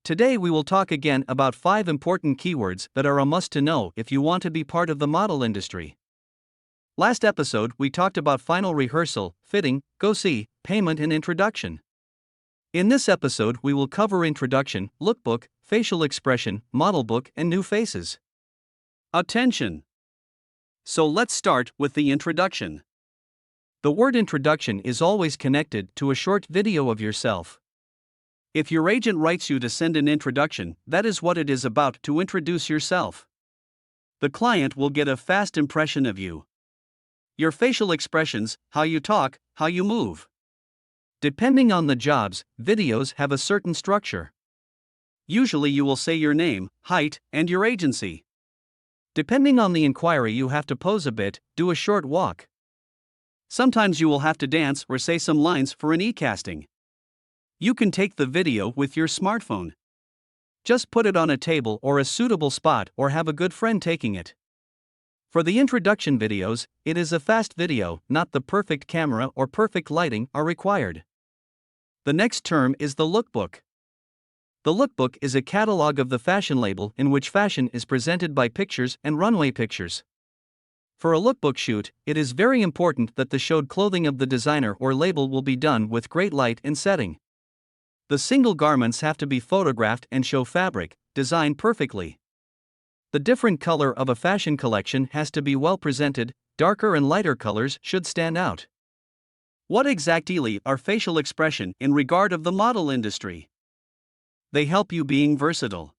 Today we will talk again about 5 important keywords that are a must to know if you want to be part of the model industry. Last episode we talked about final rehearsal, fitting, go-see, payment and introduction. In this episode we will cover introduction, lookbook, facial expression, modelbook and new faces. Attention! So let's start with the introduction. The word introduction is always connected to a short video of yourself. If your agent writes you to send an introduction, that is what it is about, to introduce yourself. The client will get a fast impression of you. Your facial expressions, how you talk, how you move. Depending on the jobs, videos have a certain structure. Usually you will say your name, height, and your agency. Depending on the inquiry, you have to pose a bit, do a short walk. Sometimes you will have to dance or say some lines for an e-casting. You can take the video with your smartphone. Just put it on a table or a suitable spot or have a good friend taking it. For the introduction videos, it is a fast video, not the perfect camera or perfect lighting are required. The next term is the lookbook. The lookbook is a catalog of the fashion label in which fashion is presented by pictures and runway pictures. For a lookbook shoot, it is very important that the showed clothing of the designer or label will be done with great light and setting. The single garments have to be photographed and show fabric, design perfectly. The different color of a fashion collection has to be well presented, darker and lighter colors should stand out. What exactly are facial expression in regard of the model industry? They help you being versatile.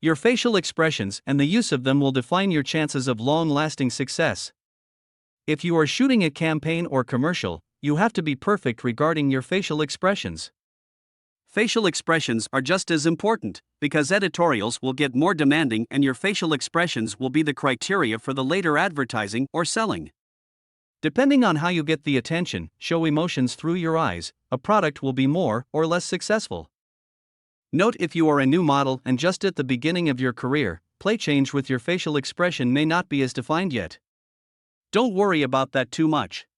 Your facial expressions and the use of them will define your chances of long-lasting success. If you are shooting a campaign or commercial, you have to be perfect regarding your facial expressions. Facial expressions are just as important, because editorials will get more demanding and your facial expressions will be the criteria for the later advertising or selling. Depending on how you get the attention, show emotions through your eyes, a product will be more or less successful. Note, if you are a new model and just at the beginning of your career, play change with your facial expression may not be as defined yet. Don't worry about that too much.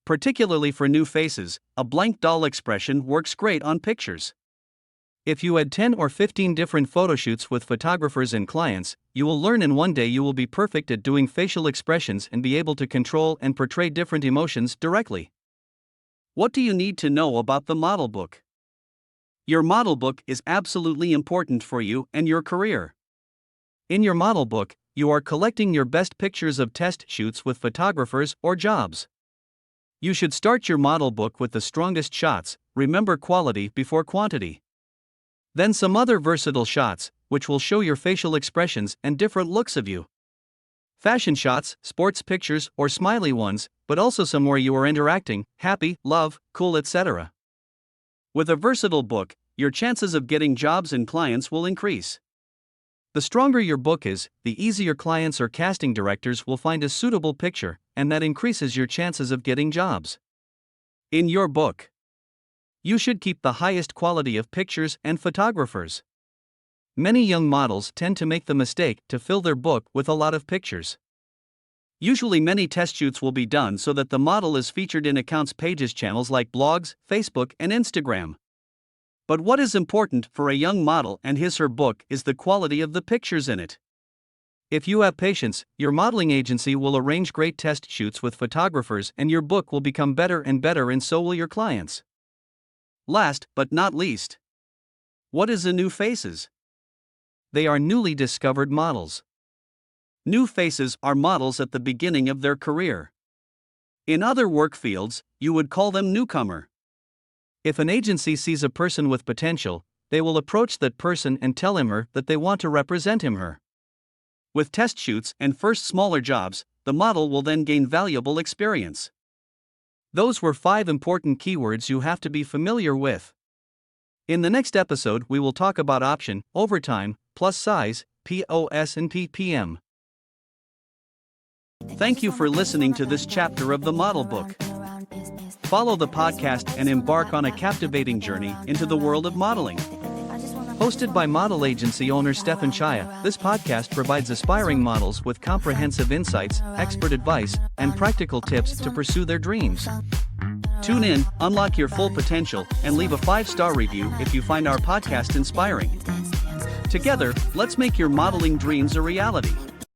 Particularly for new faces, a blank doll expression works great on pictures. If you had 10 or 15 different photoshoots with photographers and clients, you will learn in one day you will be perfect at doing facial expressions and be able to control and portray different emotions directly. What do you need to know about the model book? Your model book is absolutely important for you and your career. In your model book, you are collecting your best pictures of test shoots with photographers or jobs. You should start your model book with the strongest shots, remember quality before quantity. Then some other versatile shots, which will show your facial expressions and different looks of you. Fashion shots, sports pictures or smiley ones, but also some where you are interacting, happy, love, cool, etc. With a versatile book, your chances of getting jobs and clients will increase. The stronger your book is, the easier clients or casting directors will find a suitable picture, and that increases your chances of getting jobs. In your book, you should keep the highest quality of pictures and photographers. Many young models tend to make the mistake to fill their book with a lot of pictures. Usually many test shoots will be done so that the model is featured in accounts pages channels like blogs, Facebook and Instagram. But what is important for a young model and his/her book is the quality of the pictures in it. If you have patience, your modeling agency will arrange great test shoots with photographers and your book will become better and better, and so will your clients. Last but not least, what is a new faces? They are newly discovered models. New faces are models at the beginning of their career. In other work fields, you would call them newcomer. If an agency sees a person with potential, they will approach that person and tell him/her that they want to represent him/her. With test shoots and first smaller jobs, the model will then gain valuable experience. Those were 5 important keywords you have to be familiar with. In the next episode, we will talk about option, overtime, plus size, POS and PPM. Thank you for listening to this chapter of the model book. Follow the podcast and embark on a captivating journey into the world of modeling. Hosted by model agency owner Stefan Chaya, this podcast provides aspiring models with comprehensive insights, expert advice, and practical tips to pursue their dreams. Tune in, unlock your full potential, and leave a 5-star review if you find our podcast inspiring. Together, let's make your modeling dreams a reality.